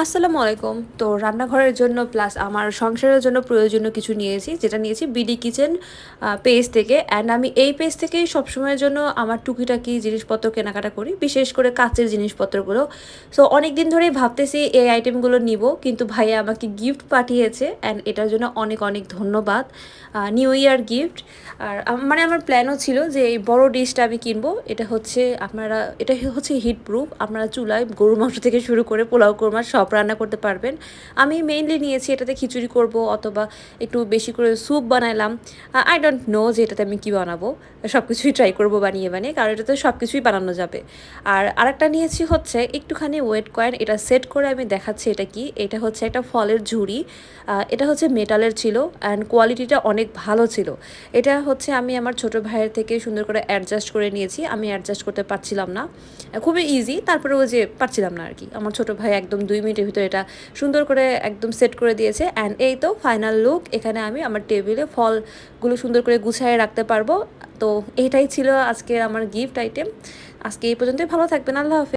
আসসালামু আলাইকুম। তো রান্নাঘরের জন্য প্লাস আমার সংসারের জন্য প্রয়োজনীয় কিছু নিয়েছি। যেটা নিয়েছি বিডি কিচেন পেজ থেকে। অ্যান্ড আমি এই পেজ থেকেই সবসময়ের জন্য আমার টুকিটাকি জিনিসপত্র কেনাকাটা করি। বিশেষ করে কাচের জিনিসপত্রগুলো। সো অনেকদিন ধরেই ভাবতেছি এই আইটেমগুলো নিবো। কিন্তু ভাইয়া আমাকে গিফট পাঠিয়েছে অ্যান্ড এটার জন্য অনেক, অনেক ধন্যবাদ। New year gift. আর মানে আমার প্ল্যানও ছিল যে এই বড় ডিশটা আমি কিনবো। এটা হচ্ছে হিট প্রুফ। আপনারা চুলায় গরুর মাংস থেকে শুরু করে পোলাও কোরমা সব রান্না করতে পারবেন। আমি মেইনলি নিয়েছি এটাতে খিচুড়ি করব অথবা একটু বেশি করে স্যুপ বানাইলাম। আই ডোন্ট নো যে এটাতে আমি কী বানাবো। সব কিছুই ট্রাই করবো বানিয়ে বানিয়ে, কারণ এটাতে সব কিছুই বানানো যাবে। আর আরেকটা নিয়েছি হচ্ছে একটুখানি ওয়েট কয়েন। এটা সেট করে আমি দেখাচ্ছি এটা কি। এটা হচ্ছে একটা ফলের ঝুড়ি। এটা হচ্ছে মেটালের ছিল অ্যান্ড কোয়ালিটিটা অনেক ভালো ছিল। এটা হচ্ছে আমি আমার ছোটো ভাইয়ের থেকে সুন্দর করে অ্যাডজাস্ট করে নিয়েছি। আমি অ্যাডজাস্ট করতে পারছিলাম না, খুবই ইজি, তারপরে ওই যে পারছিলাম না আর কি। আমার ছোটো ভাই একদম 2 মিনিটের ভিতরে এটা সুন্দর করে একদম সেট করে দিয়েছে। অ্যান্ড এই তো ফাইনাল লুক। এখানে আমি আমার টেবিলে ফলগুলো সুন্দর করে গুছিয়ে রাখতে পারবো। তো এটাই ছিল আজকের আমার গিফট আইটেম। আজকে এই পর্যন্তই। ভালো থাকবেন। আল্লাহ হাফেজ।